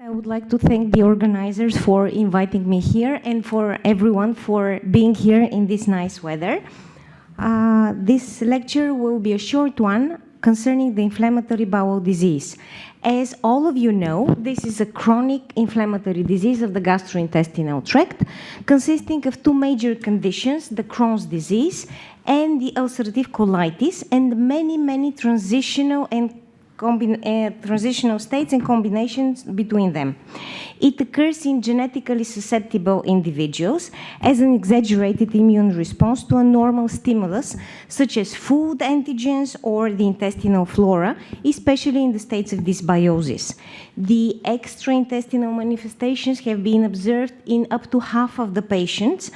I would like to thank the organizers for inviting me here and for everyone for being here in this nice weather. This lecture will be a short one concerning the inflammatory bowel disease. As all of you know, this is a chronic inflammatory disease of the gastrointestinal tract, consisting of two major conditions, the Crohn's disease and the ulcerative colitis, and many transitional states and combinations between them. It occurs in genetically susceptible individuals as an exaggerated immune response to a normal stimulus, such as food antigens or the intestinal flora, especially in the states of dysbiosis. The extraintestinal manifestations have been observed in up to half of the patients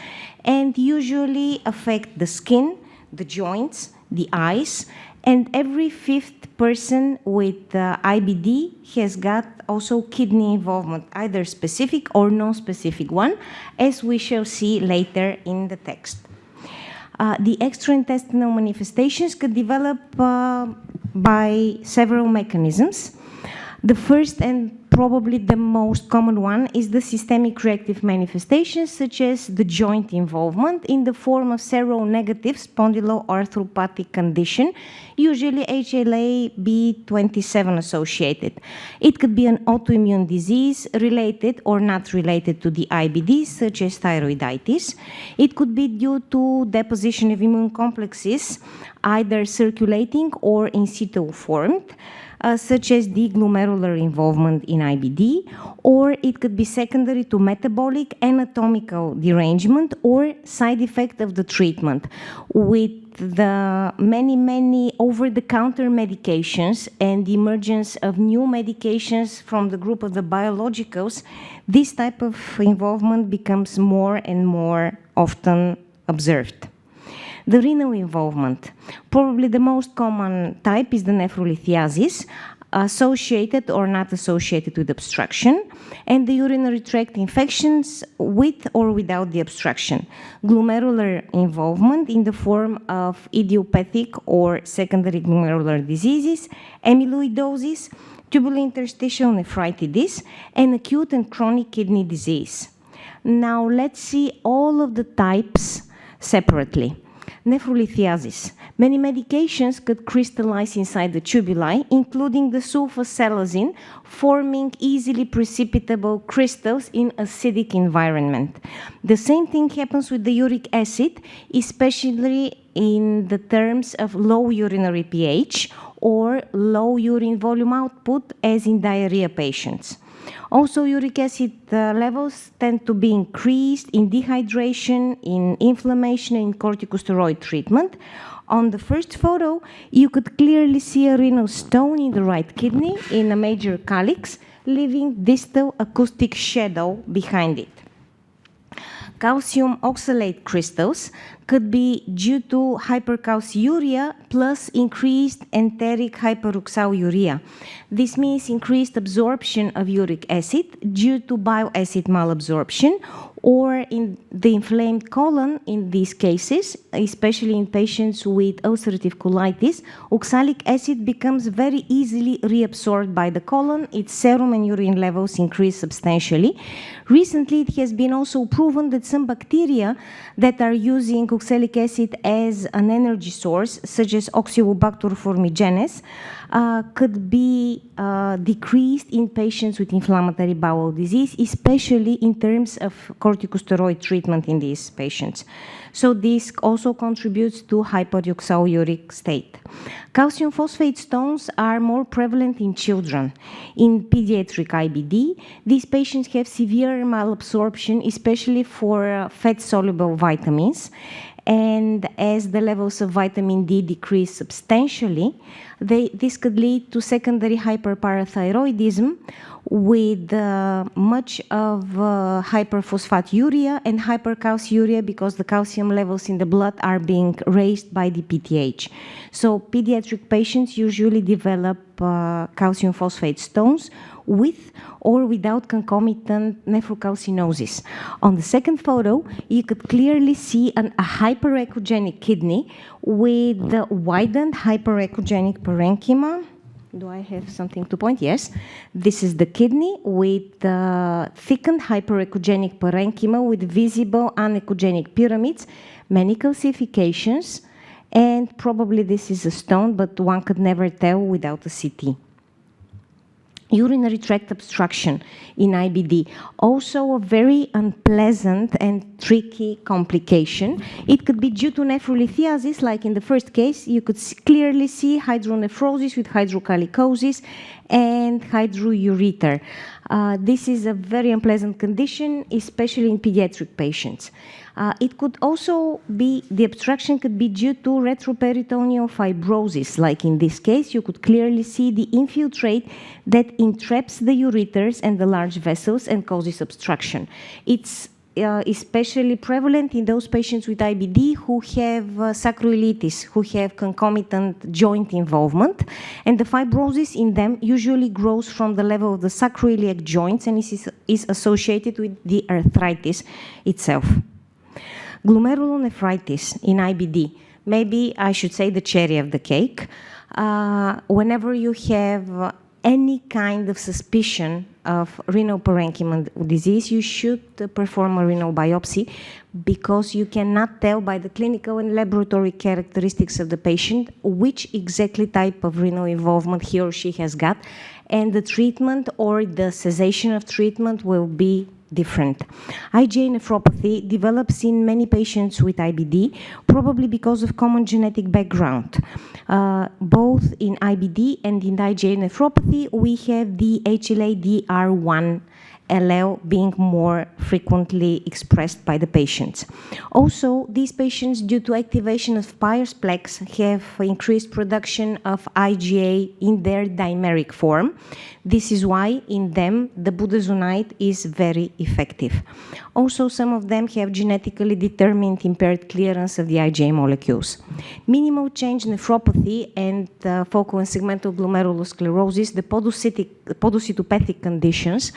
and usually affect the skin, the joints, the eyes, and every fifth person with IBD has got also kidney involvement, either specific or non-specific one, as we shall see later in the text. The extraintestinal manifestations could develop by several mechanisms. The first and probably the most common one is the systemic reactive manifestations, such as the joint involvement in the form of seronegative spondyloarthropathic condition, usually HLA-B27 associated. It could be an autoimmune disease related or not related to the IBD, such as thyroiditis. It could be due to deposition of immune complexes, either circulating or in situ formed, such as the glomerular involvement in IBD, or it could be secondary to metabolic anatomical derangement or side effect of the treatment. With the many over-the-counter medications and the emergence of new medications from the group of the biologicals, this type of involvement becomes more and more often observed. The renal involvement. Probably the most common type is the nephrolithiasis, associated or not associated with obstruction, and the urinary tract infections with or without the obstruction. Glomerular involvement in the form of idiopathic or secondary glomerular diseases, amyloidosis, tubulointerstitial nephritis, and acute and chronic kidney disease. Now let's see all of the types separately. Nephrolithiasis. Many medications could crystallize inside the tubuli, including the sulfasalazine, forming easily precipitable crystals in acidic environment. The same thing happens with the uric acid, especially in the terms of low urinary pH or low urine volume output, as in diarrhea patients. Also, uric acid levels tend to be increased in dehydration, in inflammation, and in corticosteroid treatment. On the first photo, you could clearly see a renal stone in the right kidney in a major calyx, leaving distal acoustic shadow behind it. Calcium oxalate crystals could be due to hypercalciuria plus increased enteric hyperoxaluria. This means increased absorption of uric acid due to bile acid malabsorption, or in the inflamed colon in these cases, especially in patients with ulcerative colitis, oxalic acid becomes very easily reabsorbed by the colon. Its serum and urine levels increase substantially. Recently, it has been also proven that some bacteria that are using oxalic acid as an energy source, such as Oxyobacter formigenes, could be decreased in patients with inflammatory bowel disease, especially in terms of corticosteroid treatment in these patients. So this also contributes to hyperoxaluric state. Calcium phosphate stones are more prevalent in children. In pediatric IBD, these patients have severe malabsorption, especially for fat-soluble vitamins. And as the levels of vitamin D decrease substantially, this could lead to secondary hyperparathyroidism with much of hyperphosphaturia and hypercalciuria, because the calcium levels in the blood are being raised by the PTH. So pediatric patients usually develop calcium phosphate stones with or without concomitant nephrocalcinosis. On the second photo, you could clearly see a hyperechogenic kidney with the widened hyperechogenic parenchyma Do I have something to point? Yes. This is the kidney with thickened hyperechogenic parenchyma with visible anechogenic pyramids, many calcifications, and probably this is a stone, but one could never tell without a CT. Urinary tract obstruction in IBD, also a very unpleasant and tricky complication. It could be due to nephrolithiasis, like in the first case, you could clearly see hydronephrosis with hydrochalicosis and hydroureter. This is a very unpleasant condition, especially in pediatric patients. It could also be, the obstruction could be due to retroperitoneal fibrosis, like in this case, you could clearly see the infiltrate that entraps the ureters and the large vessels and causes obstruction. It's especially prevalent in those patients with IBD who have sacroiliitis, who have concomitant joint involvement, and the fibrosis in them usually grows from the level of the sacroiliac joints and is associated with the arthritis itself. Glomerulonephritis in IBD, maybe I should say the cherry of the cake. Whenever you have any kind of suspicion of renal parenchyma disease, you should perform a renal biopsy because you cannot tell by the clinical and laboratory characteristics of the patient which exactly type of renal involvement he or she has got, and the treatment or the cessation of treatment will be different. IgA nephropathy develops in many patients with IBD, probably because of common genetic background. Both in IBD and in IgA nephropathy, we have the HLA-DR1 allele being more frequently expressed by the patients. Also, these patients, due to activation of Peyer's plaques, have increased production of IgA in their dimeric form. This is why in them the budesonide is very effective. Also, some of them have genetically determined impaired clearance of the IgA molecules. Minimal change nephropathy and focal and segmental glomerulosclerosis, the podocytopathic conditions,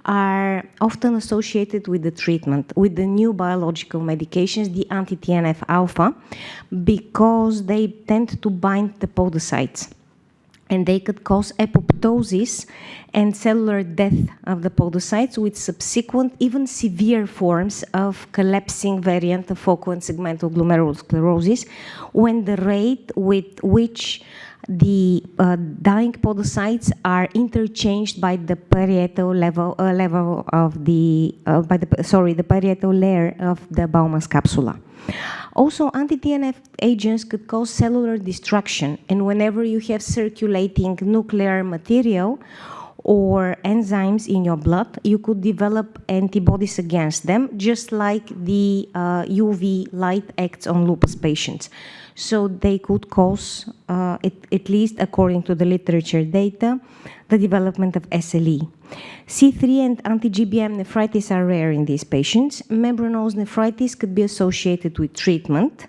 are often associated with the treatment, with the new biological medications, the anti-TNF-alpha, because they tend to bind the podocytes. And they could cause apoptosis and cellular death of the podocytes with subsequent, even severe forms of collapsing variant of focal and segmental glomerulosclerosis, when the rate with which the dying podocytes are interchanged by the parietal level of the the parietal layer of the Bowman's capsula. Also, anti-TNF agents could cause cellular destruction, and whenever you have circulating nuclear material or enzymes in your blood, you could develop antibodies against them, just like the UV light acts on lupus patients. So they could cause, at least according to the literature data, the development of SLE. C3 and anti-GBM nephritis are rare in these patients. Membranous nephritis could be associated with treatment.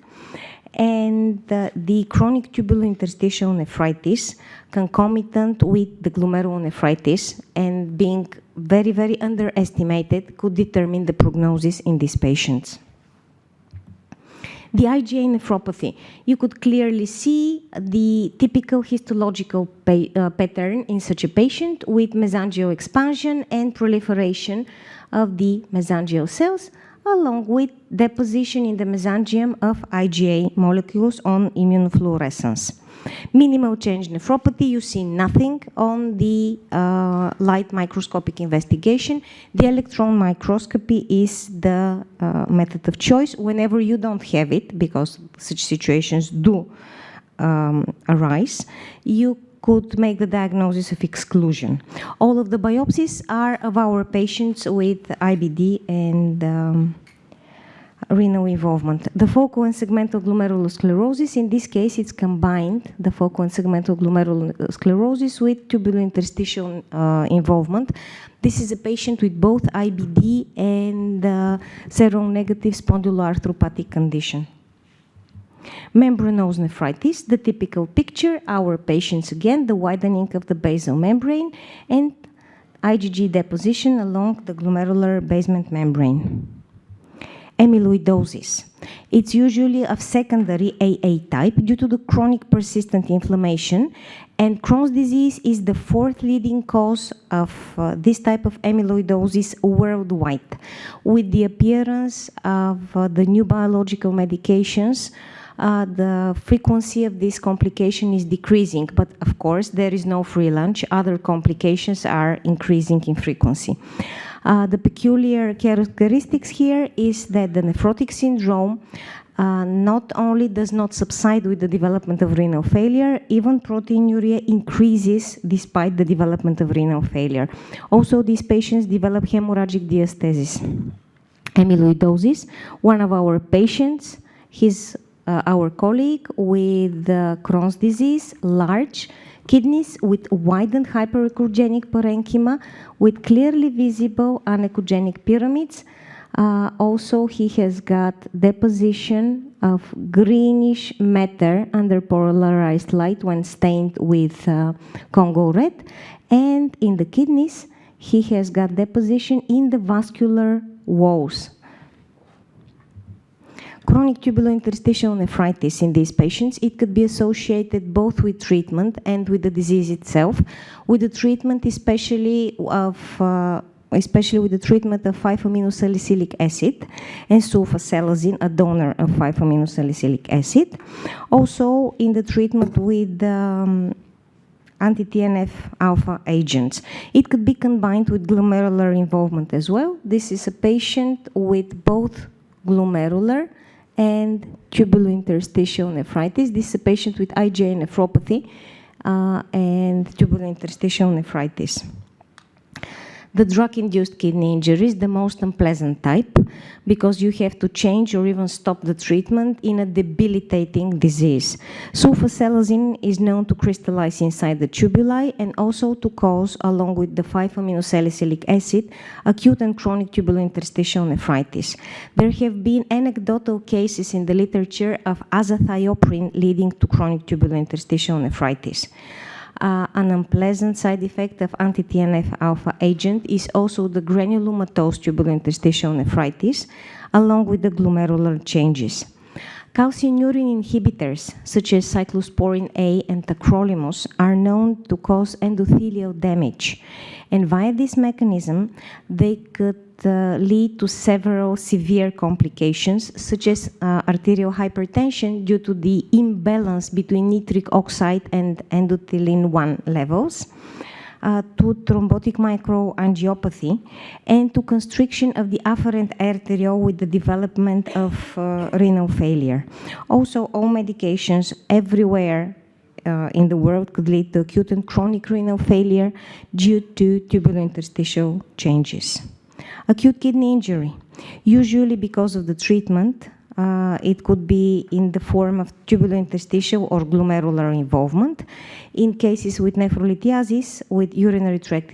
And the chronic tubulointerstitial nephritis, concomitant with the glomerulonephritis and being very, very underestimated, could determine the prognosis in these patients. The IgA nephropathy, you could clearly see the typical histological pattern in such a patient with mesangial expansion and proliferation of the mesangial cells, along with deposition in the mesangium of IgA molecules on immunofluorescence. Minimal change nephropathy, you see nothing on the light microscopic investigation. The electron microscopy is the method of choice whenever you don't have it, because such situations do arise. You could make the diagnosis of exclusion. All of the biopsies are of our patients with IBD and renal involvement. The focal and segmental glomerulosclerosis, in this case, it's combined, the focal and segmental glomerulosclerosis with tubulointerstitial involvement. This is a patient with both IBD and seronegative spondyloarthropathic condition. Membranous nephritis, the typical picture, our patients again, the widening of the basal membrane and IgG deposition along the glomerular basement membrane. Amyloidosis. It's usually of secondary AA type due to the chronic persistent inflammation, and Crohn's disease is the fourth leading cause of this type of amyloidosis worldwide. With the appearance of the new biological medications, the frequency of this complication is decreasing, but of course there is no free lunch. Other complications are increasing in frequency. The peculiar characteristics here is that the nephrotic syndrome not only does not subside with the development of renal failure, even proteinuria increases despite the development of renal failure. Also, these patients develop hemorrhagic diastasis. Amyloidosis, one of our patients, he's our colleague with Crohn's disease, large kidneys with widened hyperechogenic parenchyma with clearly visible anechogenic pyramids. Also, he has got deposition of greenish matter under polarized light when stained with Congo red. And in the kidneys, he has got deposition in the vascular walls. Chronic tubulointerstitial nephritis in these patients, it could be associated both with treatment and with the disease itself. With the treatment, especially with the treatment of 5-aminosalicylic acid and sulfasalazine, a donor of 5-aminosalicylic acid. Also in the treatment with anti-TNF alpha agents. It could be combined with glomerular involvement as well. This is a patient with both glomerular and tubulointerstitial nephritis. This is a patient with IgA nephropathy and tubulointerstitial nephritis. The drug-induced kidney injury is the most unpleasant type because you have to change or even stop the treatment in a debilitating disease. Sulfasalazine is known to crystallize inside the tubuli and also to cause, along with the 5-aminosalicylic acid, acute and chronic tubulointerstitial nephritis. There have been anecdotal cases in the literature of azathioprine leading to chronic tubulointerstitial nephritis. An unpleasant side effect of anti-TNF alpha agent is also the granulomatous tubulointerstitial nephritis, along with the glomerular changes. Calcineurin inhibitors, such as cyclosporin A and tacrolimus, are known to cause endothelial damage. And via this mechanism, they could lead to several severe complications, such as arterial hypertension due to the imbalance between nitric oxide and endothelin-1 levels, to thrombotic microangiopathy, and to constriction of the afferent arteriole with the development of renal failure. Also, all medications everywhere in the world could lead to acute and chronic renal failure due to tubulointerstitial changes. Acute kidney injury, usually because of the treatment, it could be in the form of tubulointerstitial or glomerular involvement. In cases with nephrolithiasis, with urinary tract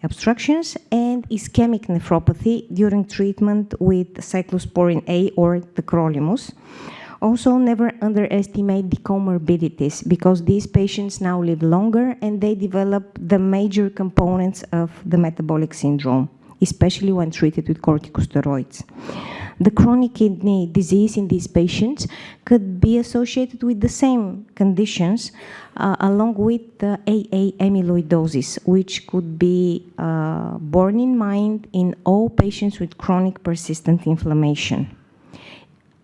obstructions, and ischemic nephropathy during treatment with cyclosporin A or tacrolimus. Also, never underestimate the comorbidities because these patients now live longer and they develop the major components of the metabolic syndrome, especially when treated with corticosteroids. The chronic kidney disease in these patients could be associated with the same conditions along with the AA amyloidosis, which could be borne in mind in all patients with chronic persistent inflammation.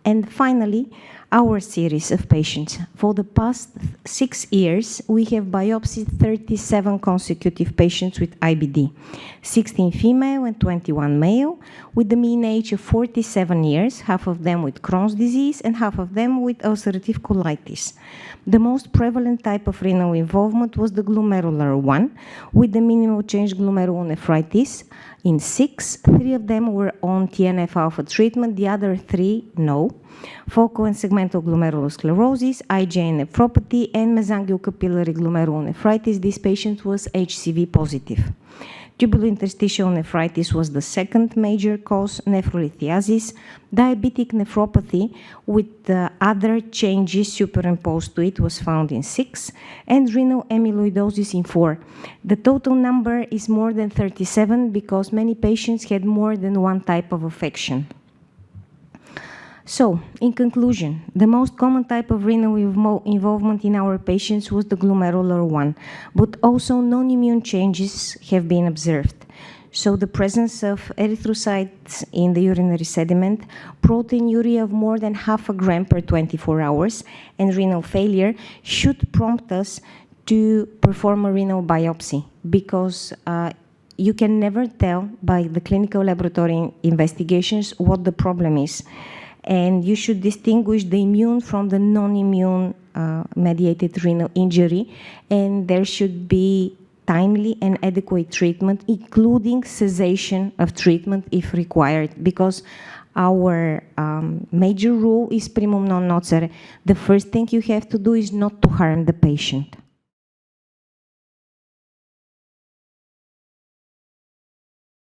And finally, our series of patients. For the past 6 years, we have biopsied 37 consecutive patients with IBD, 16 female and 21 male, with the mean age of 47 years, half of them with Crohn's disease and half of them with ulcerative colitis. The most prevalent type of renal involvement was the glomerular one, with the minimal change glomerulonephritis. In 6, 3 of them were on TNF-alpha treatment, the other 3 no. Focal and segmental glomerulosclerosis, IgA nephropathy, and mesangial capillary glomerulonephritis. This patient was HCV positive. Tubulointerstitial nephritis was the second major cause, nephrolithiasis, diabetic nephropathy with other changes superimposed to it was found in 6, and renal amyloidosis in 4. The total number is more than 37 because many patients had more than one type of affection. So, in conclusion, the most common type of renal involvement in our patients was the glomerular one, but also non-immune changes have been observed. So the presence of erythrocytes in the urinary sediment, proteinuria of more than 0.5 gram per 24 hours, and renal failure should prompt us to perform a renal biopsy, because you can never tell by the clinical laboratory investigations what the problem is. And you should distinguish the immune from the non-immune mediated renal injury, and there should be timely and adequate treatment, including cessation of treatment if required, because our major rule is primum non nocere. The first thing you have to do is not to harm the patient.